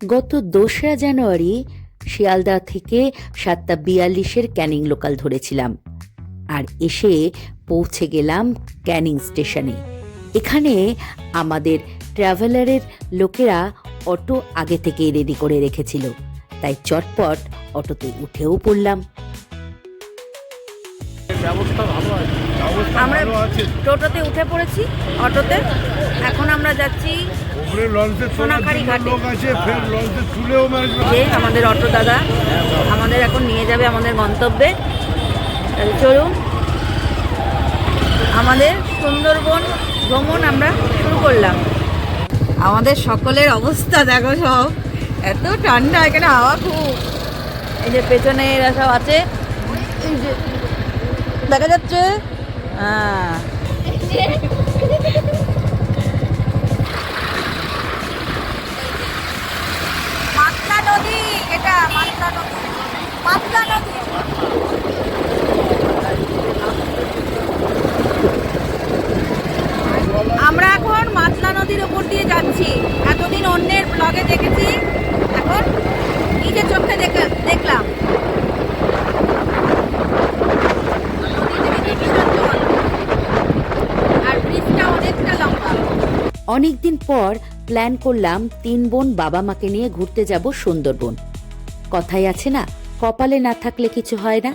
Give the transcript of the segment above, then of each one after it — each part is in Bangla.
গত 2রা জানুয়ারি শিয়ালদা থেকে 7:42-এর ক্যানিং লোকাল ধরেছিলাম আর এসে পৌঁছে গেলাম ক্যানিং স্টেশনে। এখানে আমাদের ট্রাভেলারের লোকেরা অটো আগে থেকেই রেডি করে রেখেছিল, তাই চটপট অটোতে উঠেও পড়লাম। আমরা টোটোতে উঠে পড়েছি, অটোতে। এখন আমরা যাচ্ছি সোনাখাড়ি ঘাটে। যে আমাদের অটো দাদা আমাদের এখন নিয়ে যাবে আমাদের গন্তব্যে। তাহলে চলুন, আমাদের সুন্দরবন ভ্রমণ আমরা শুরু করলাম। আমাদের সকলের অবস্থা দেখো, সব এত ঠান্ডা, এখানে হাওয়া খুব। এই যে পেছনে এরা সব আছে, এই যে দেখা যাচ্ছে। মাতলা নদী, এটা মাতলা নদী, মাতলা নদী। আমরা এখন মাতলা নদীর উপর দিয়ে যাচ্ছি। এতদিন অন্যের ব্লগে দেখেছি, এখন নিজের চোখে দেখলাম। অনেকদিন পর প্ল্যান করলাম 3 বোন বাবা মাকে নিয়ে ঘুরতে যাব সুন্দরবন। কথাই আছে না, কপালে না থাকলে কিছু হয় না।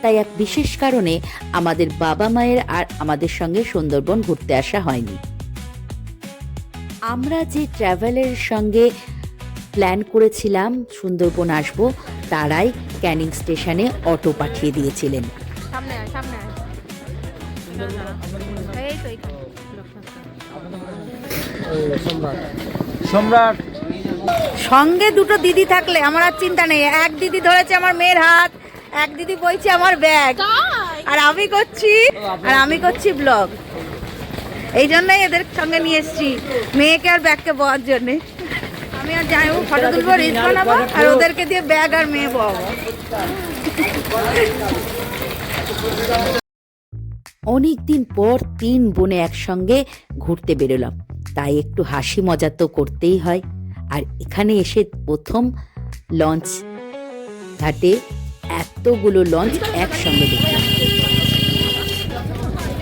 তাই এক বিশেষ কারণে আমাদের বাবা মায়ের আর আমাদের সঙ্গে সুন্দরবন ঘুরতে আসা হয়নি। আমরা যে ট্রাভেলের সঙ্গে প্ল্যান করেছিলাম সুন্দরবন আসব, তারাই ক্যানিং স্টেশনে অটো পাঠিয়ে দিয়েছিলেন। সম্রাট সঙ্গে দুটো দিদি থাকলে আমার আর চিন্তা নেই। এক দিদি ধরেছে আমার মেয়ের হাত, এক দিদি বইছে আমার ব্যাগ, আর আমি করছি ব্লগ। এই জন্যই এদের সঙ্গে নিয়ে এসেছি, মেয়েকে আর ব্যাগকে বওয়ার জন্যে। আমি আর যাইব, ফটো তুলবো, রিলস বানাবো, আর ওদেরকে দিয়ে ব্যাগ আর মেয়ে বওয়াবো। অনেকদিন পর 3 বোনে একসঙ্গে ঘুরতে বেরোলাম, তাই একটু হাসি মজা তো করতেই হয়। আর এখানে এসে প্রথম লঞ্চ ঘাটে এতগুলো লঞ্চ একসঙ্গে দেখলাম।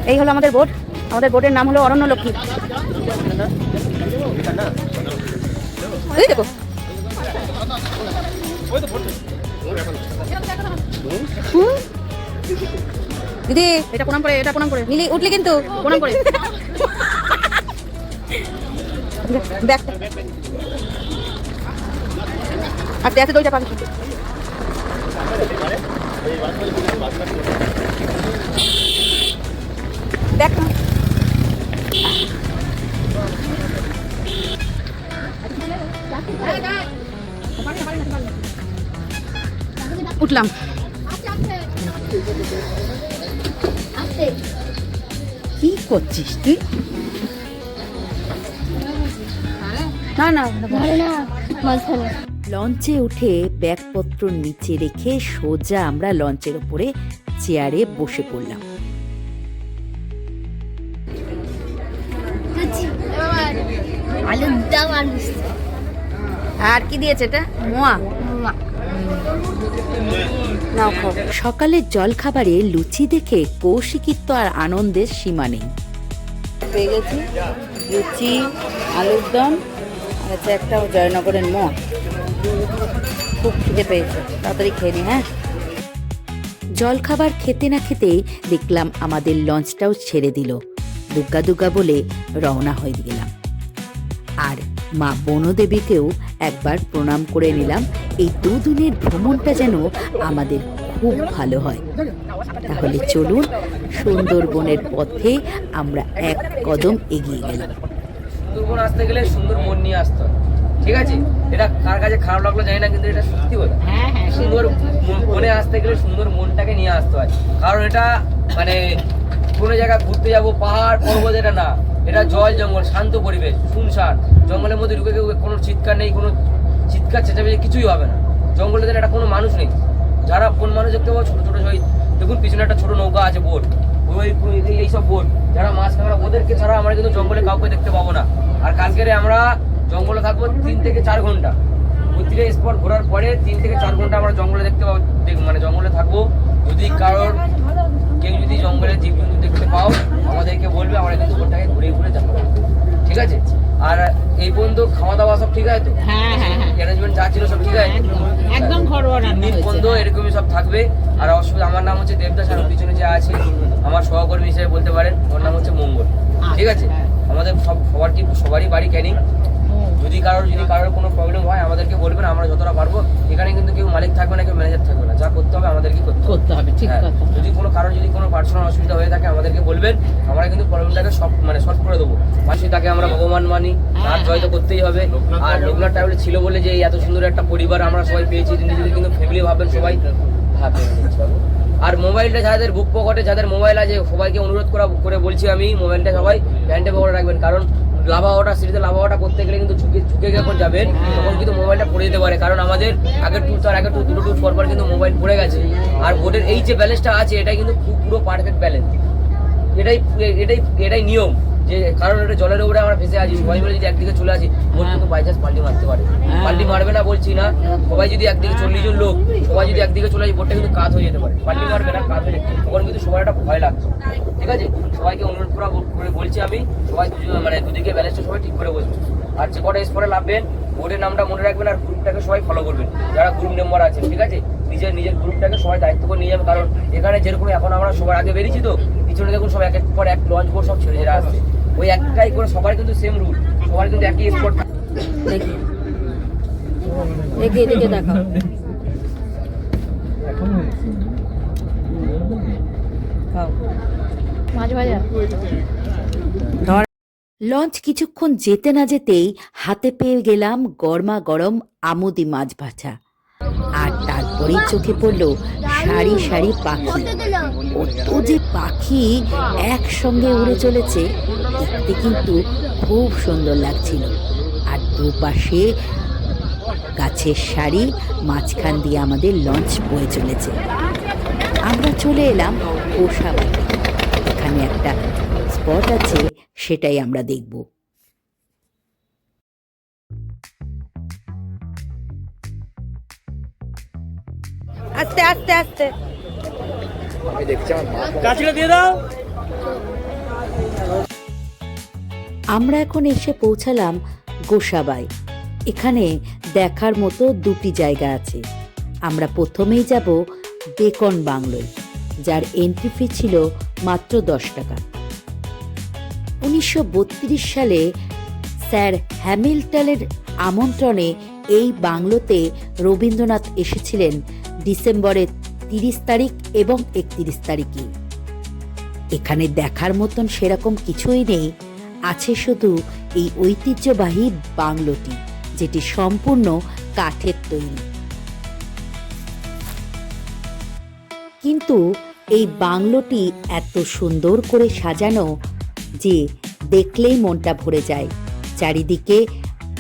এই হলো আমাদের বোট। আমাদের বোটের নাম হলো অরণ্য লক্ষ্মী। দেখো দিদি, এটা প্রণাম করে, এটা প্রণাম করে নিলি, উঠলি কিন্তু প্রণাম করে। আর দেখে দইটা পাবি। দেখ না, উঠলাম। কি করছিস তুই? না লঞ্চে উঠে ব্যাগপত্র নিচে রেখে সোজা আমরা লঞ্চের উপরে চেয়ারে বসে পড়লাম। আর কি দিয়েছে এটা? মোয়া। নাও খাও। সকালের জলখাবারে লুচি দেখে কৌশিকির তো আর আনন্দের সীমা নেই। পেয়ে গেছি লুচি, আলুর দম, আর আছে একটা জয়নগরের মোয়া। খুব খিদে পেয়েছে, তাড়াতাড়ি খেয়ে নি। হ্যাঁ, জলখাবার খেতে না খেতেই দেখলাম আমাদের লঞ্চটাও ছেড়ে দিল। দুগ্গা দুগ্গা বলে রওনা হয়ে গেলাম। আর মা বনদেবীকেও একবার প্রণাম করে নিলাম। এই 2 দিনের ভ্রমণটা যেন আমাদের খুব ভালো হয়। তাহলে চলুন, সুন্দরবনের পথে আমরা এক কদম এগিয়ে গেলাম। সুন্দরবন আসতে গেলে সুন্দর মন নিয়ে আসতে হয়, ঠিক আছে? এটা কার কাছে খারাপ লাগলো জানি না, কিন্তু এটা সত্যি কথা। সুন্দর মনে আসতে গেলে সুন্দর মনটাকে নিয়ে আসতে হয়। কারণ এটা মানে কোনো জায়গায় ঘুরতে যাবো, পাহাড় পর্বত, এটা না। এটা জল জঙ্গল, শান্ত পরিবেশ, শুনশান। জঙ্গলের মধ্যে ঢুকে কোনো চিৎকার নেই, কোনো চিৎকার চেঁচামেচি কিছুই হবে না। জঙ্গলের এটা কোনো মানুষ নেই। যারা কোন মানুষ দেখতে পাবো, ছোটো ছোটো ওই দেখুন পিছনে একটা ছোটো নৌকা আছে, বোট, ওই এইসব বোট, যারা মাছ কাঁকড়া, ওদেরকে ছাড়া আমরা কিন্তু জঙ্গলে কাউকে দেখতে পাবো না। আর কালকেরে আমরা জঙ্গলে থাকবো 3 থেকে 4 ঘন্টা। প্রতিটা স্পট ঘোরার পরে 3 থেকে 4 ঘন্টা আমরা জঙ্গলে মানে জঙ্গলে থাকবো। যদি কারোর কেউ যদি জঙ্গলে জীবজন্তু দেখতে পাও আমাদেরকে বলবে, আমরা কিন্তু ওটাকে ঘুরে ঘুরে যাবো, ঠিক আছে? আর এই পর্যন্ত খাওয়া দাওয়া সব ঠিক আছে তো? হ্যাঁ হ্যাঁ হ্যাঁ, অ্যারেঞ্জমেন্ট যা ছিল সব ঠিক আছে? একদম ঘরোয়া রান্না দিন হয়েছে। পর্যন্ত এরকমই সব থাকবে। আর অসুবিধা, আমার নাম হচ্ছে দেবদাস, আর পিছনে যে আছে আমার সহকর্মী হিসেবে বলতে পারেন, ওর নাম হচ্ছে মঙ্গল, ঠিক আছে? আমাদের সবারই বাড়ি ক্যানিং। যদি কারোর কোনো প্রবলেম হয় আমাদেরকে বলবেন, আমরা যতটা পারবো। এখানে কিন্তু কেউ মালিক থাকবে না, কেউ ম্যানেজার থাকবে না, যা করতে হবে আমাদেরকে করতে হবে, ঠিক হ্যাঁ, কথা। যদি কোনো পার্সোনাল অসুবিধা হয়ে থাকে আমাদেরকে বলবেন, আমরা কিন্তু প্রবলেমটাকে সলভ করে দেবো। মাসি তাকে আমরা ভগবান মানি, তার জয় তো করতেই হবে। আর লোকনাথ ট্রাভেল ছিল বলে যে এত সুন্দর একটা পরিবার আমরা সবাই পেয়েছি, নিজেদের কিন্তু ফ্যামিলি ভাববেন সবাই। আর মোবাইলটা যাদের বুক পকেটে যাদের মোবাইল আছে সবাইকে অনুরোধ করে বলছি আমি, মোবাইলটা সবাই প্যান্টে পকেটে রাখবেন, কারণ সিঁড়িতে লাভাওয়াটা করতে গেলে কিন্তু ঝুঁকে যখন যাবেন তখন কিন্তু মোবাইলটা পড়ে যেতে পারে। কারণ আমাদের আগের দুটো ট্যুর পর কিন্তু মোবাইল পড়ে গেছে। আর বোটের এই যে ব্যালেন্সটা আছে এটাই কিন্তু পুরো পারফেক্ট ব্যালেন্স। এটাই নিয়ম, যে কারণ এটা জলের উপরে আমরা ভেসে আছি, সবাই মিলে যদি একদিকে চলে আসি বোট কিন্তু বাই চান্স পাল্টি মারতে পারে। পাল্টি মারবে না বলছি না, সবাই যদি একদিকে 40 জন লোক সবাই যদি একদিকে চলে আসি বোটটা কিন্তু কাত হয়ে যেতে পারে। পাল্টি মারবে না, কাত হয়ে তখন কিন্তু সবার একটা ভয় লাগছে, ঠিক আছে? সবাইকে অনুরোধ করে বলছি আমি, সবাই মানে দুদিকে ব্যালেন্সটা সবাই ঠিক করে বসবে। আর যে কটা স্পটে নামবেন বোর্ডের নামটা মনে রাখবেন, আর গ্রুপটাকে সবাই ফলো করবেন, যারা গ্রুপ মেম্বার আছেন, ঠিক আছে? নিজের গ্রুপটাকে সবাই দায়িত্ব করে নিয়ে যাবে। কারণ এখানে যেরকম এখন আমরা সবার আগে বেরিয়েছি তো, পিছনে দেখুন সব এক পর এক লঞ্চ বোট সব ছেড়ে আসছে, ওই একটাই করে সবার কিন্তু সেম রুল, সবার কিন্তু একই স্পট। দেখি এদিকে দেখাও। মাছ ভাজা। লঞ্চ কিছুক্ষণ যেতে না যেতেই হাতে পেয়ে গেলাম গরমা গরম আমুদি মাছ ভাজা। আর তারপরেই চোখে পড়লো সারি সারি পাখি। কত যে পাখি একসঙ্গে উড়ে চলেছে, দেখতে কিন্তু খুব সুন্দর লাগছিল। আর দুপাশে গাছের সারি, মাঝখান দিয়ে আমাদের লঞ্চ বয়ে চলেছে। আমরা চলে এলাম গোসাবাই। এখানে একটা স্পট আছে, সেটাই আমরা দেখব। আস্তে আস্তে আস্তে আমরা এখন এসে পৌঁছালাম গোসাবাই। এখানে দেখার মতো দুটি জায়গা আছে। আমরা প্রথমেই যাব বেকন বাংলোয়, যার এন্ট্রি ফি ছিল মাত্র 10 টাকা। 1932 সালে স্যার হ্যামিল্টনের আমন্ত্রণে এই বাংলোতে রবীন্দ্রনাথ এসেছিলেন ডিসেম্বরের 30 তারিখ এবং 31 তারিখে। এখানে দেখার মতন সেরকম কিছুই নেই, আছে শুধু এই ঐতিহ্যবাহী বাংলোটি, যেটি সম্পূর্ণ কাঠের তৈরি। কিন্তু এই বাংলোটি এত সুন্দর করে সাজানো যে দেখলেই মনটা ভরে যায়। চারিদিকে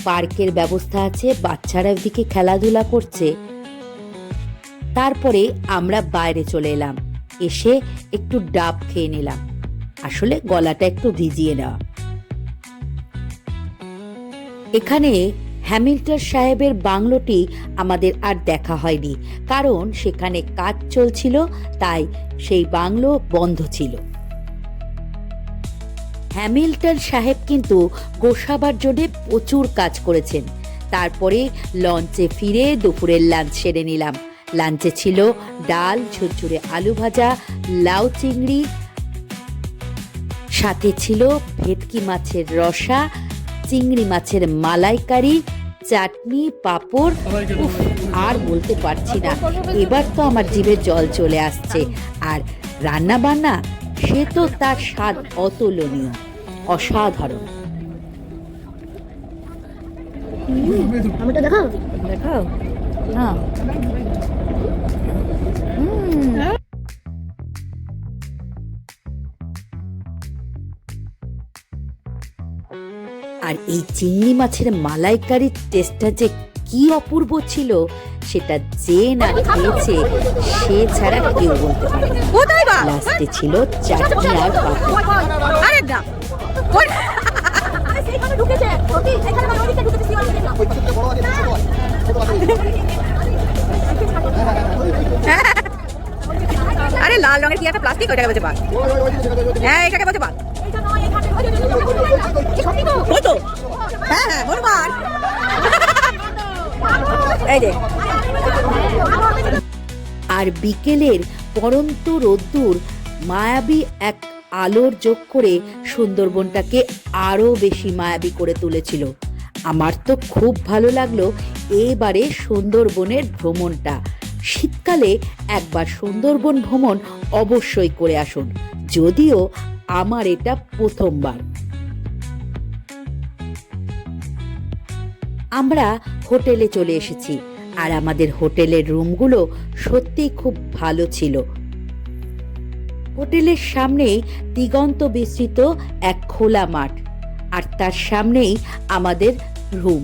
পার্কের ব্যবস্থা আছে, বাচ্চারা ওদিকে খেলাধুলা করছে। তারপরে আমরা বাইরে চলে এলাম, এসে একটু ডাব খেয়ে নিলাম, আসলে গলাটা একটু ভিজিয়ে নেওয়া। এখানে হ্যামিল্টন সাহেবের বাংলোটি আমাদের আর দেখা হয়নি, কারণ সেখানে কাজ চলছিল, তাই সেই বাংলো বন্ধ ছিল। হ্যামিল্টন সাহেব কিন্তু গোসাবার জন্য প্রচুর কাজ করেছেন। তারপরে লঞ্চে ফিরে দুপুরের লাঞ্চ সেরে নিলাম। লাঞ্চে ছিল ডাল, ঝুরঝুরে আলু ভাজা, লাউ চিংড়ি, সাথে ছিল ভেটকি মাছের রসা, চিংড়ি মাছের মালাইকারি, চাটনি, পাঁপড়। আর বলতে পারছি না, এবার তো আমার জিভে জল চলে আসছে। আর রান্না বান্না, সে তো তার স্বাদ অতুলনীয়, অসাধারণ। আমারটা দেখাও দেখাও না। আর এই চিংড়ি মাছের মালাইকারির টেস্টটা যে কি অপূর্ব ছিল, সেটা যে না খেয়েছে সে ছাড়া কেউ বলতে পারে না। লাস্টে ছিল চাটনি আর পাঁপড়। আরে না সেখানে ঢুকেছে, ওকে সেখানে ওইদিকে ঢুকেছে। একটা প্লাস্টিক, ওইটাকে বলছে বাঘ। হ্যাঁ এটাকে বলছে বাঘ। ওই তো হ্যাঁ হ্যাঁ হনুমান। এই যে আর বিকেলের পরন্ত রোদ্দুর মায়াবী এক আলোর যোগ করে সুন্দরবনটাকে আরও বেশি মায়াবী করে তুলেছিল। আমার তো খুব ভালো লাগলো এবারে সুন্দরবনের ভ্রমণটা। শীতকালে একবার সুন্দরবন ভ্রমণ অবশ্যই করে আসুন, যদিও আমার এটা প্রথমবার। আমরা হোটেলে চলে এসেছি, আর আমাদের হোটেলের রুমগুলো সত্যিই খুব ভালো ছিল। হোটেলের সামনেই দিগন্ত বিস্তৃত এক খোলা মাঠ, আর তার সামনেই আমাদের রুম।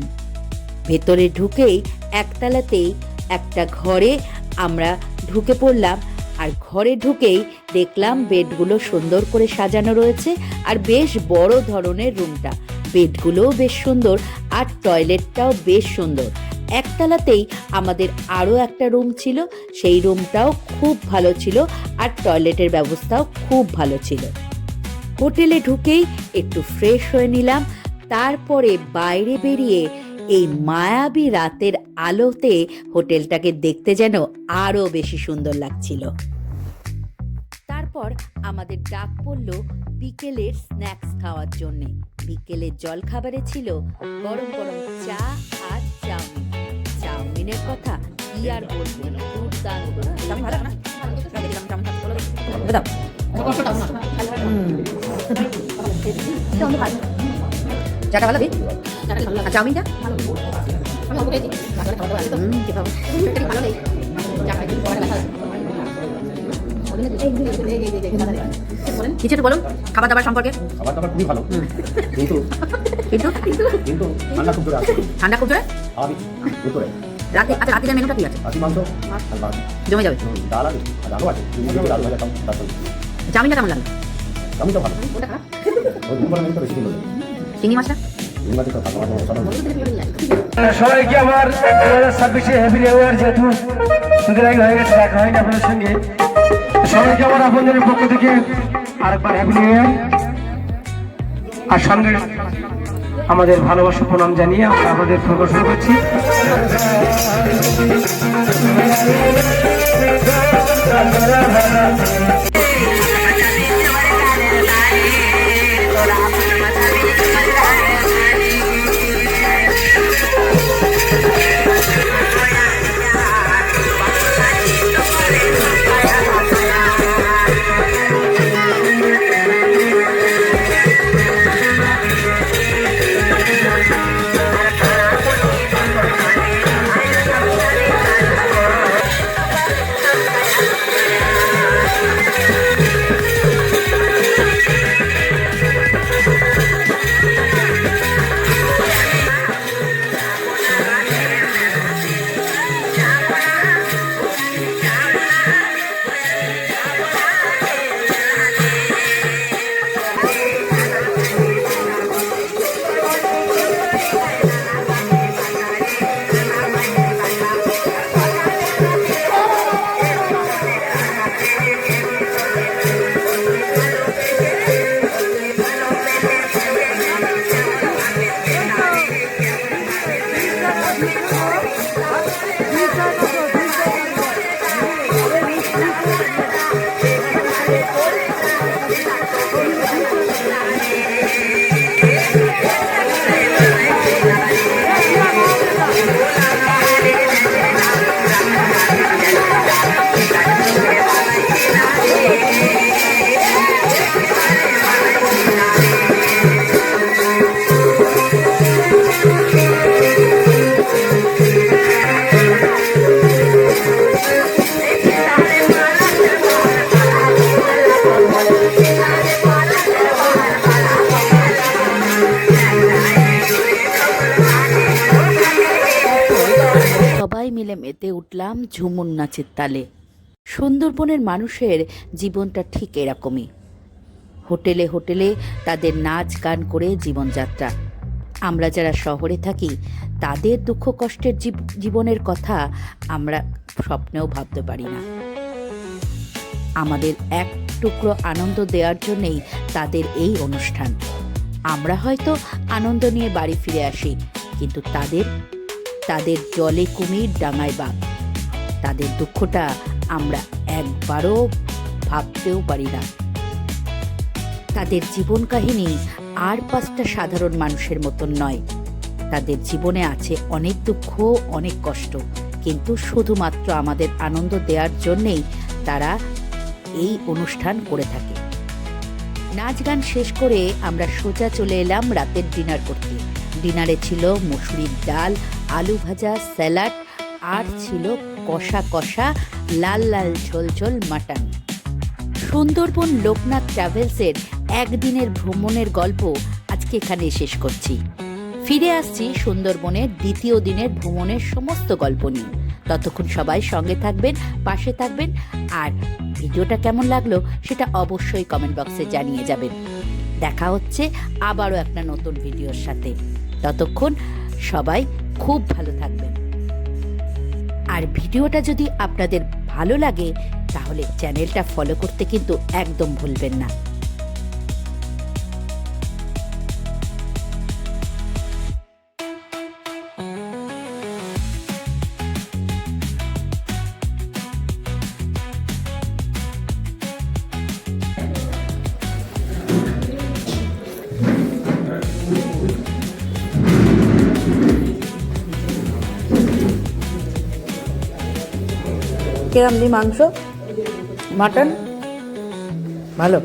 ভেতরে ঢুকেই একতলাতেই একটা ঘরে আমরা ঢুকে পড়লাম, আর ঘরে ঢুকেই দেখলাম বেডগুলো সুন্দর করে সাজানো রয়েছে, আর বেশ বড় ধরনের রুমটা। বেডগুলোও বেশ সুন্দর, আর টয়লেটটাও বেশ সুন্দর। একতলাতেই আমাদের আরও একটা রুম ছিল, সেই রুমটাও খুব ভালো ছিল, আর টয়লেটের ব্যবস্থাও খুব ভালো ছিল। হোটেলে ঢুকেই একটু ফ্রেশ হয়ে নিলাম, তারপরে বাইরে বেরিয়ে এই মায়াবী রাতের আলোতে হোটেলটাকে দেখতে যেন আরও বেশি সুন্দর লাগছিল। তারপর আমাদের ডাক পড়ল বিকেলের স্ন্যাক্স খাওয়ার জন্যে। বিকেলের জলখাবারে ছিল গরম গরম চা আর চাউমিন। চাউমিনের কথা কি আর বলবো, দুর্দান্ত। চাটা ভালো দিই, চাউমিনটা কিছু বলুন খাবার দাবার সম্পর্কে। খাবার দাবার খুবই ভালো, কিন্তু কিন্তু কিন্তু ঠান্ডা খুব জোরে আসছে। ঠান্ডা খুব জোরে। স্বাভাবিক দুপুরে রাতে আচ্ছা রাতের মেনুটা কি আছে? খাসি মাংস আর ভাত, জমে যাবে। ডাল আছে আর ডালও আছে, ডাল ভাজা তার সঙ্গে চাউমিনটা কেমন লাগলো? চাউমিনটা ভালো। ওই দুপুরে মেনুটা বেশি সুন্দর। চিংড়ি মাছটা চিংড়ি মাছটা ভালো সাধারণ। সবাইকে আমার 2026 হ্যাপি নিউ ইয়ার। যেহেতু সুদের আগে হয়ে গেছে, দেখা হয়নি আপনাদের সঙ্গে, সবাইকে আমার আপনাদের পক্ষ থেকে আরেকবার হ্যাপি নিউ ইয়ার। আর সঙ্গে আমাদের ভালোবাসা প্রণাম জানিয়ে আমরা আমাদের প্রোগ্রাম শুরু করছি। সবাই মিলে মেতে উঠলাম ঝুমুর নাচের তালে। সুন্দরবনের মানুষের জীবনটা ঠিক এরকমই, হোটেলে হোটেলে তাদের নাচ গান করে জীবনযাত্রা। আমরা যারা শহরে থাকি তাদের দুঃখ কষ্টের জীবনের কথা আমরা স্বপ্নেও ভাবতে পারি না। আমাদের এক টুকরো আনন্দ দেওয়ার জন্যেই তাদের এই অনুষ্ঠান। আমরা হয়তো আনন্দ নিয়ে বাড়ি ফিরে আসি, কিন্তু তাদের জলে কুমির ডাঙায় বাঘ, তাদের দুঃখটা আমরা একবারও ভাবতেও পারি না। তাদের জীবন কাহিনী আর 5টা সাধারণ মানুষের মতন নয়। তাদের জীবনে আছে অনেক দুঃখ, অনেক কষ্ট, কিন্তু শুধুমাত্র আমাদের আনন্দ দেওয়ার জন্যেই তারা এই অনুষ্ঠান করে থাকে। নাচ গান শেষ করে আমরা সোজা চলে এলাম রাতের ডিনার করতে। ডিনারে ছিল মসুরির ডাল, আলু ভাজা, স্যালাড, আর ছিল কষা কষা লাল লাল ঝোল ঝোল মাটন। সুন্দরবন লোকনাথ ট্রাভেলসের একদিনের ভ্রমণের গল্প আজকে এখানে শেষ করছি। ফিরে আসছি সুন্দরবনের 2য় দিনের ভ্রমণের সমস্ত গল্প নিয়ে। ততক্ষণ সবাই সঙ্গে থাকবেন, পাশে থাকবেন, আর ভিডিওটা কেমন লাগলো সেটা অবশ্যই কমেন্ট বক্সে জানিয়ে যাবেন। দেখা হচ্ছে আবারও একটা নতুন ভিডিওর সাথে। ততক্ষণ সবাই খুব ভালো থাকবেন। আর ভিডিওটা যদি আপনাদের ভালো লাগে তাহলে চ্যানেলটা ফলো করতে কিন্তু একদম ভুলবেন না। কিরম দি মাংস, মাটন ভালো।